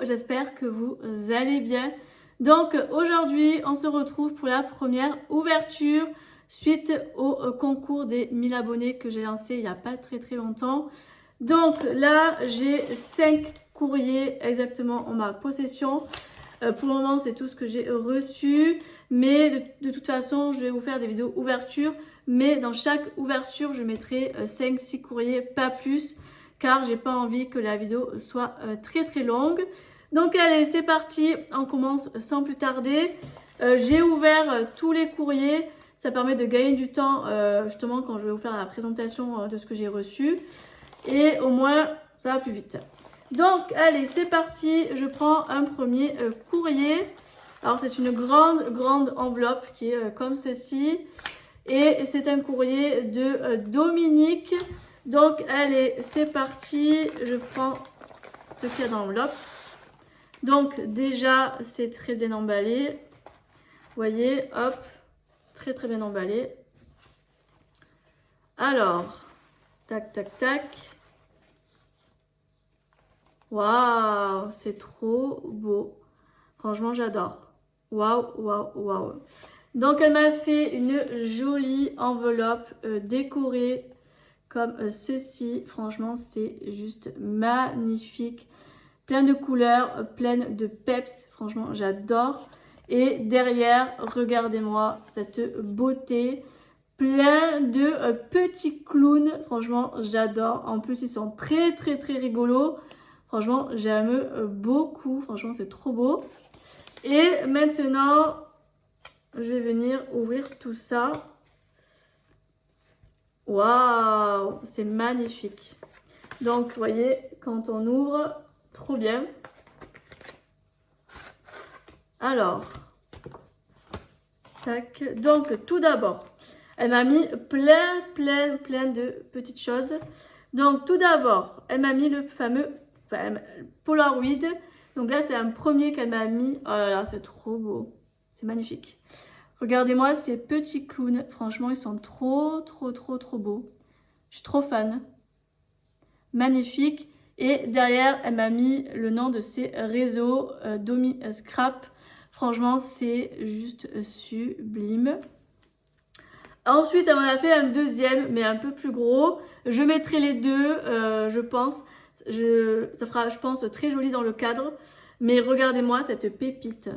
j'espère que vous allez bien. Donc aujourd'hui, on se retrouve pour la première ouverture suite au concours des 1000 abonnés que j'ai lancé il n'y a pas très longtemps. Donc là, j'ai 5 courriers exactement en ma possession. Pour le moment, c'est tout ce que j'ai reçu. Mais de toute façon, je vais vous faire des vidéos ouverture. Mais dans chaque ouverture, je mettrai 5-6 courriers, pas plus. Car j'ai pas envie que la vidéo soit très longue. Donc allez, c'est parti. On commence sans plus tarder. J'ai ouvert tous les courriers. Ça permet de gagner du temps justement quand je vais vous faire la présentation de ce que j'ai reçu. Et au moins, ça va plus vite. Donc, allez, c'est parti. Je prends un premier courrier. Alors, c'est une grande enveloppe qui est comme ceci. Et c'est un courrier de Dominique. Donc, allez, c'est parti. Je prends ce qu'il y a dans l'enveloppe. Donc, déjà, c'est très bien emballé. Vous voyez, hop, très bien emballé. Alors, tac. Waouh, c'est trop beau. Franchement, j'adore. Waouh. Donc, elle m'a fait une jolie enveloppe décorée comme ceci. Franchement, c'est juste magnifique. Plein de couleurs, pleine de peps. Franchement, j'adore. Et derrière, regardez-moi cette beauté. Plein de petits clowns. Franchement, j'adore. En plus, ils sont très rigolos. Franchement, j'aime beaucoup. Franchement, c'est trop beau. Et maintenant, je vais venir ouvrir tout ça. Waouh, c'est magnifique. Donc, vous voyez, quand on ouvre, trop bien. Alors, tac. Donc, tout d'abord, elle m'a mis plein de petites choses. Donc, tout d'abord, elle m'a mis le fameux Polaroid. Donc là, c'est un premier qu'elle m'a mis. Oh là là, c'est trop beau. C'est magnifique. Regardez-moi ces petits clowns. Franchement, ils sont trop beaux. Je suis trop fan. Magnifique. Et derrière, elle m'a mis le nom de ses réseaux, Domi Scrap. Franchement, c'est juste sublime. Ensuite, elle m'en a fait un deuxième, mais un peu plus gros. Je mettrai les deux, je pense. Ça fera, je pense, très joli dans le cadre. Mais regardez-moi cette pépite.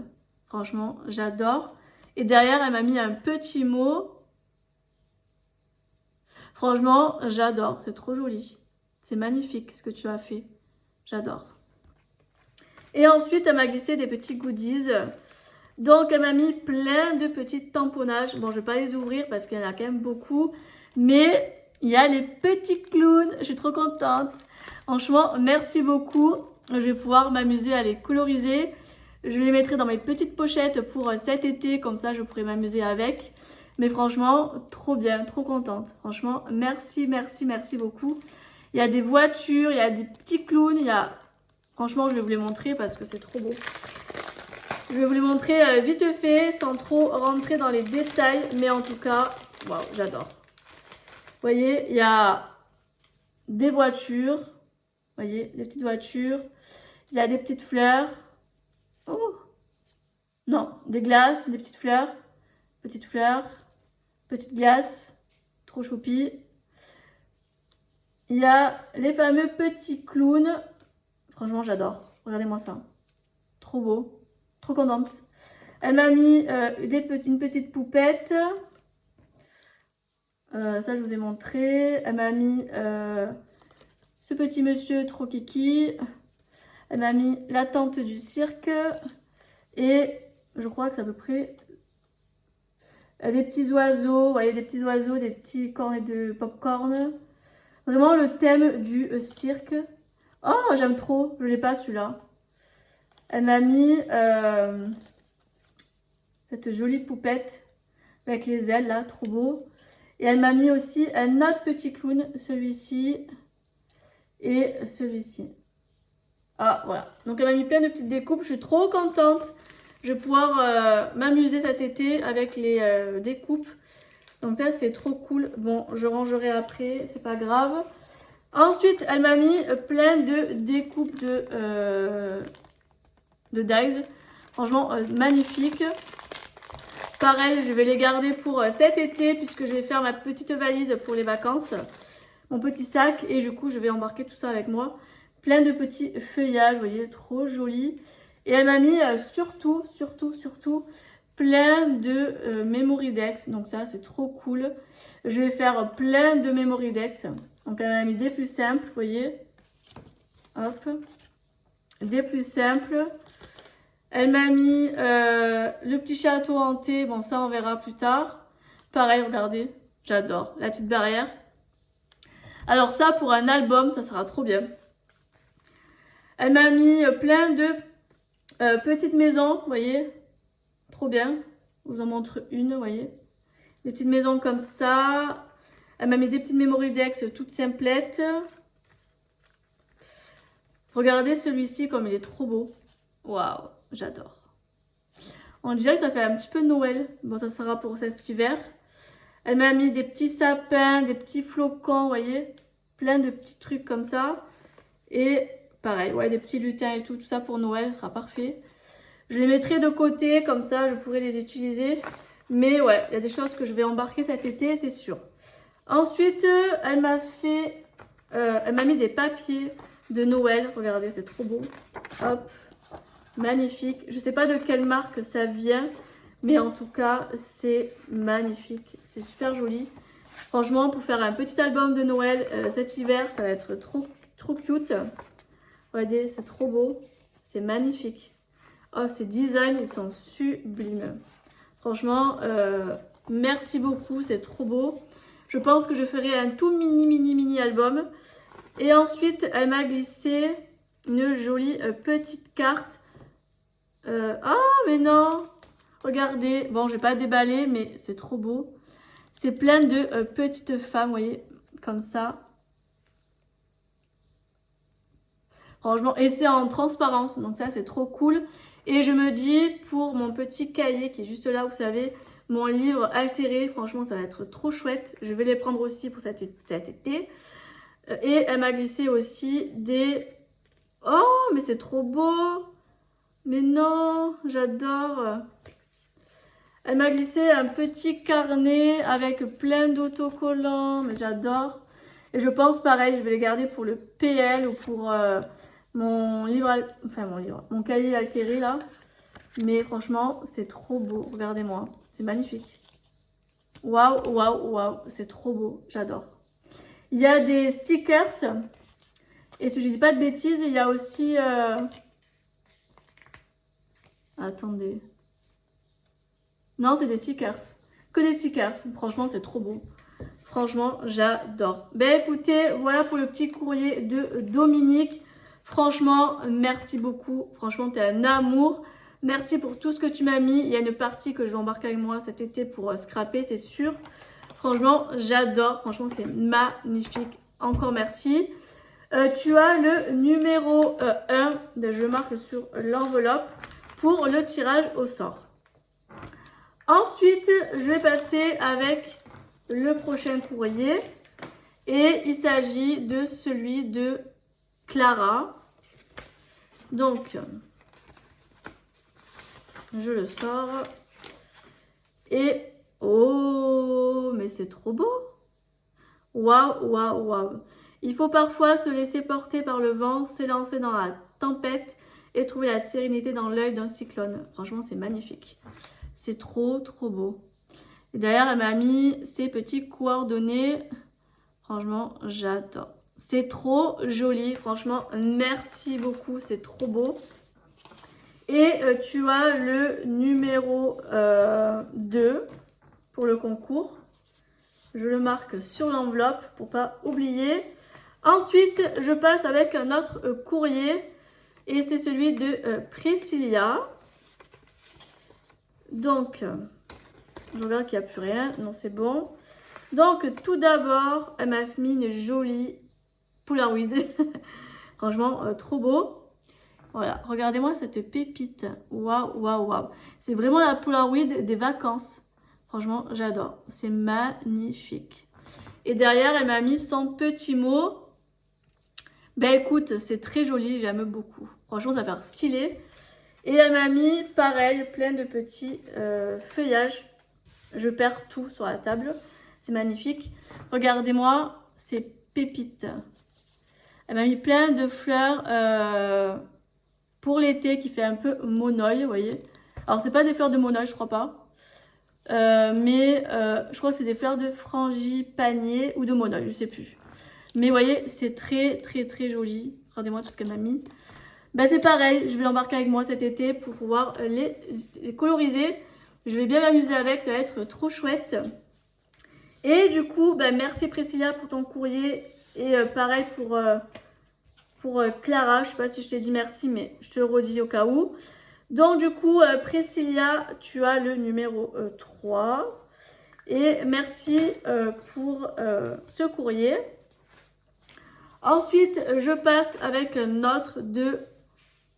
Franchement, j'adore. Et derrière, elle m'a mis un petit mot. Franchement, j'adore. C'est trop joli. C'est magnifique ce que tu as fait. J'adore. Et ensuite, elle m'a glissé des petits goodies. Donc, elle m'a mis plein de petits tamponnages. Bon, je ne vais pas les ouvrir parce qu'il y en a quand même beaucoup. Mais il y a les petits clowns. Je suis trop contente. Franchement, merci beaucoup. Je vais pouvoir m'amuser à les coloriser. Je les mettrai dans mes petites pochettes pour cet été. Comme ça, je pourrai m'amuser avec. Mais franchement, trop bien, trop contente. Franchement, merci beaucoup. Il y a des voitures, il y a des petits clowns. Franchement, je vais vous les montrer parce que c'est trop beau. Je vais vous les montrer vite fait, sans trop rentrer dans les détails. Mais en tout cas, waouh, j'adore. Vous voyez, il y a des voitures. Vous voyez, des petites voitures. Il y a des petites fleurs. Oh! Non, des glaces, des petites fleurs. Petites fleurs. Petites glaces. Trop choupi. Il y a les fameux petits clowns. Franchement, j'adore. Regardez-moi ça. Trop beau. Trop contente. Elle m'a mis une petite poupette. Ça, je vous ai montré. Elle m'a mis ce petit monsieur trop kiki. Elle m'a mis la tente du cirque. Et je crois que c'est à peu près des petits oiseaux. Vous voyez, des petits oiseaux, des petits cornets de popcorn. Vraiment le thème du cirque. Oh, j'aime trop. Je ne l'ai pas celui-là. Elle m'a mis cette jolie poupette avec les ailes là, trop beau. Et elle m'a mis aussi un autre petit clown, celui-ci et celui-ci. Ah, voilà. Donc elle m'a mis plein de petites découpes. Je suis trop contente. Je vais pouvoir m'amuser cet été avec les découpes. Donc ça, c'est trop cool. Bon, je rangerai après, c'est pas grave. Ensuite, elle m'a mis plein de découpes de de Dies. Franchement, magnifique. Pareil, je vais les garder pour cet été puisque je vais faire ma petite valise pour les vacances. Mon petit sac et du coup, je vais embarquer tout ça avec moi. Plein de petits feuillages, vous voyez, trop joli. Et elle m'a mis surtout, plein de memory decks. Donc ça, c'est trop cool. Je vais faire plein de memory decks. Donc elle m'a mis des plus simples, vous voyez. Hop. Des plus simples. Elle m'a mis le petit château hanté. Bon, ça, on verra plus tard. Pareil, regardez. J'adore. La petite barrière. Alors ça, pour un album, ça sera trop bien. Elle m'a mis plein de petites maisons, vous voyez. Trop bien. Je vous en montre une, vous voyez. Des petites maisons comme ça. Elle m'a mis des petites memory decks toutes simplettes. Regardez celui-ci comme il est trop beau. Waouh, j'adore. On dirait que ça fait un petit peu Noël. Bon, ça sera pour cet hiver. Elle m'a mis des petits sapins, des petits flocons, vous voyez. Plein de petits trucs comme ça. Et pareil, ouais, des petits lutins et tout. Tout ça pour Noël, ce sera parfait. Je les mettrai de côté, comme ça, je pourrai les utiliser. Mais ouais, il y a des choses que je vais embarquer cet été, c'est sûr. Ensuite, elle m'a mis des papiers de Noël. Regardez, c'est trop beau. Hop, magnifique. Je ne sais pas de quelle marque ça vient, mais en tout cas, c'est magnifique. C'est super joli. Franchement, pour faire un petit album de Noël cet hiver, ça va être trop cute. Regardez, c'est trop beau. C'est magnifique. Oh, ces designs, ils sont sublimes. Franchement, merci beaucoup, c'est trop beau. Je pense que je ferai un tout mini album. Et ensuite, elle m'a glissé une jolie petite carte. Mais non! Regardez. Bon, je vais pas déballer, mais c'est trop beau. C'est plein de petites femmes, vous voyez, comme ça. Franchement, et c'est en transparence, donc ça, c'est trop cool. Et je me dis, pour mon petit cahier qui est juste là, vous savez, mon livre altéré, franchement, ça va être trop chouette. Je vais les prendre aussi pour cet été. Et elle m'a glissé aussi des... Oh, mais c'est trop beau! Mais non, j'adore! Elle m'a glissé un petit carnet avec plein d'autocollants, mais j'adore. Et je pense pareil, je vais les garder pour le PL ou pour mon cahier altéré là. Mais franchement, c'est trop beau, regardez-moi, c'est magnifique. Waouh, c'est trop beau, j'adore. Il y a des stickers. Et si je dis pas de bêtises, il y a aussi... Attendez. Non, c'est des stickers. Que des stickers. Franchement, c'est trop beau. Franchement, j'adore. Ben écoutez, voilà pour le petit courrier de Dominique. Franchement, merci beaucoup. Franchement, t'es un amour. Merci pour tout ce que tu m'as mis. Il y a une partie que je vais embarquer avec moi cet été pour scraper, c'est sûr. Franchement, j'adore. Franchement, c'est magnifique. Encore merci. Tu as le numéro 1. Je marque sur l'enveloppe pour le tirage au sort. Ensuite, je vais passer avec le prochain courrier. Et il s'agit de celui de Clara. Donc, je le sors. Et, oh, mais c'est trop beau. Waouh. Il faut parfois se laisser porter par le vent, s'élancer dans la tempête et trouver la sérénité dans l'œil d'un cyclone. Franchement, c'est magnifique. C'est trop beau. Et derrière, elle m'a mis ses petits coordonnées. Franchement, j'adore. C'est trop joli. Franchement, merci beaucoup. C'est trop beau. Et tu as le numéro 2 pour le concours. Je le marque sur l'enveloppe pour pas oublier. Ensuite, je passe avec un autre courrier. Et c'est celui de Priscilla. Donc, je regarde qu'il n'y a plus rien. Non, c'est bon. Donc, tout d'abord, elle m'a mis une jolie Polaroid. Franchement, trop beau. Voilà, regardez-moi cette pépite. Waouh. C'est vraiment la Polaroid des vacances. Franchement, j'adore. C'est magnifique. Et derrière, elle m'a mis son petit mot. Ben écoute, c'est très joli. J'aime beaucoup. Franchement, ça va faire stylé. Et elle m'a mis, pareil, plein de petits feuillages. Je perds tout sur la table. C'est magnifique. Regardez-moi ces pépites. Elle m'a mis plein de fleurs pour l'été qui fait un peu monoï, vous voyez. Alors, c'est pas des fleurs de monoï, je crois pas. Mais je crois que c'est des fleurs de frangipanier ou de monoï, je sais plus. Mais vous voyez, c'est très très très joli. Regardez-moi tout ce qu'elle m'a mis. Ben, c'est pareil, je vais l'embarquer avec moi cet été pour pouvoir les coloriser. Je vais bien m'amuser avec, ça va être trop chouette. Et du coup, ben, merci Priscilla pour ton courrier. Et pareil pour Clara, je sais pas si je t'ai dit merci, mais je te le redis au cas où. Donc du coup, Priscilla, tu as le numéro 3. Et merci pour ce courrier. Ensuite, je passe avec notre de...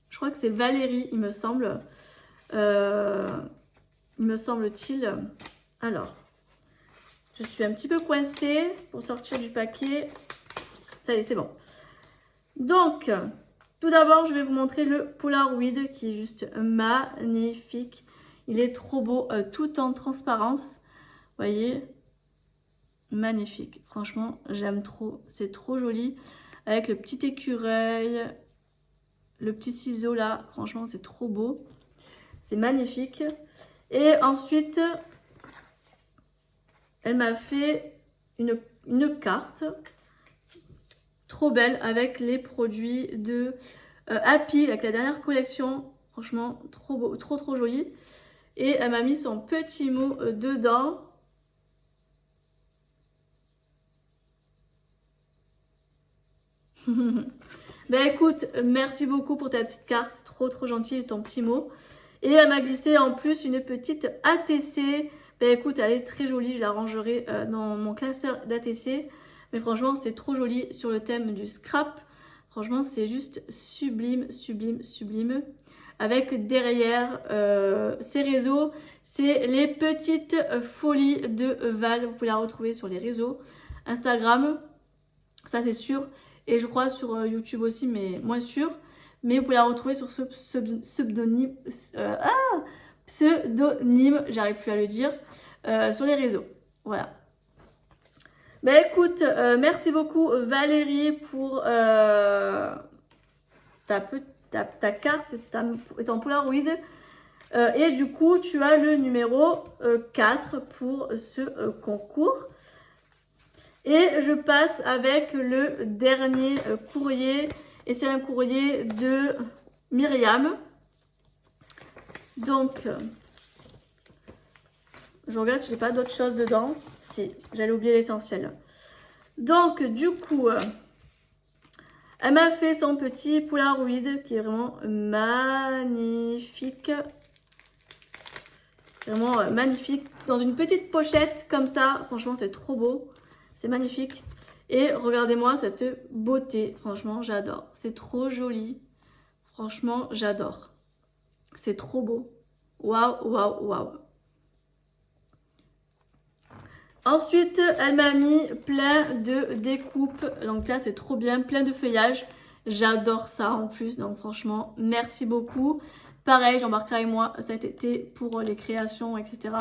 Je crois que c'est Valérie, il me semble. Il me semble-t-il. Alors, je suis un petit peu coincée pour sortir du paquet. Ça y est, c'est bon. Donc, tout d'abord, je vais vous montrer le Polaroid qui est juste magnifique. Il est trop beau, tout en transparence. Vous voyez, magnifique. Franchement, j'aime trop. C'est trop joli. Avec le petit écureuil, le petit ciseau là. Franchement, c'est trop beau. C'est magnifique. Et ensuite, elle m'a fait une carte trop belle avec les produits de Happy, avec la dernière collection. Franchement, trop beau, trop trop joli. Et elle m'a mis son petit mot dedans. Ben écoute, merci beaucoup pour ta petite carte, c'est trop trop gentil et ton petit mot. Et elle m'a glissé en plus une petite ATC. Ben écoute, elle est très jolie, je la rangerai dans mon classeur d'ATC. Mais franchement, c'est trop joli sur le thème du scrap. Franchement, c'est juste sublime, sublime, sublime. Avec derrière ces réseaux, c'est les petites folies de Val. Vous pouvez la retrouver sur les réseaux Instagram, ça c'est sûr. Et je crois sur YouTube aussi, mais moins sûr. Mais vous pouvez la retrouver sur ce pseudonyme, pseudonyme, j'arrive plus à le dire, sur les réseaux. Voilà. Ben écoute, merci beaucoup Valérie pour ta carte et ton Polaroid. Et du coup, tu as le numéro 4 pour ce concours. Et je passe avec le dernier courrier. Et c'est un courrier de Myriam. Donc, je regarde si j'ai pas d'autre chose dedans. Si, j'allais oublier l'essentiel. Donc, du coup, elle m'a fait son petit Polaroid qui est vraiment magnifique. Vraiment magnifique. Dans une petite pochette comme ça. Franchement, c'est trop beau. C'est magnifique. Et regardez-moi cette beauté. Franchement, j'adore. C'est trop joli. Franchement, j'adore. C'est trop beau. Waouh, waouh, waouh. Ensuite, elle m'a mis plein de découpes. Donc là, c'est trop bien. Plein de feuillages. J'adore ça en plus. Donc franchement, merci beaucoup. Pareil, j'embarquerai avec moi cet été pour les créations, etc.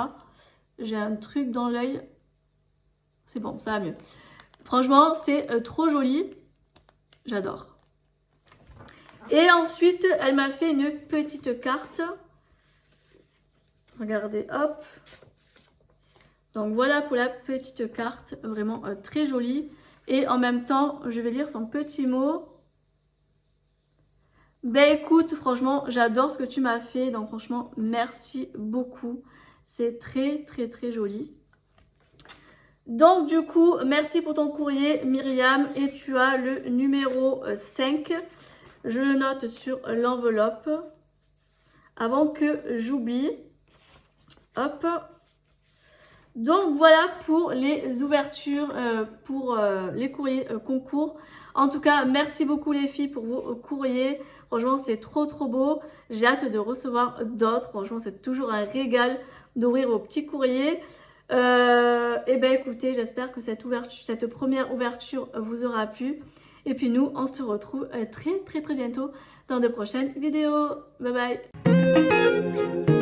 J'ai un truc dans l'œil. C'est bon, ça va mieux. Franchement, c'est trop joli. J'adore. Et ensuite, elle m'a fait une petite carte. Regardez, hop. Donc voilà pour la petite carte. Vraiment très jolie. Et en même temps, je vais lire son petit mot. Ben écoute, franchement, j'adore ce que tu m'as fait. Donc franchement, merci beaucoup. C'est très, très, très joli. Donc du coup, merci pour ton courrier Myriam et tu as le numéro 5. Je le note sur l'enveloppe avant que j'oublie. Hop. Donc voilà pour les ouvertures, pour les courriers concours. En tout cas, merci beaucoup les filles pour vos courriers. Franchement, c'est trop trop beau. J'ai hâte de recevoir d'autres. Franchement, c'est toujours un régal d'ouvrir vos petits courriers. Et ben écoutez, j'espère que cette première ouverture vous aura plu. Et puis nous, on se retrouve très très très bientôt dans de prochaines vidéos. Bye bye. Bye.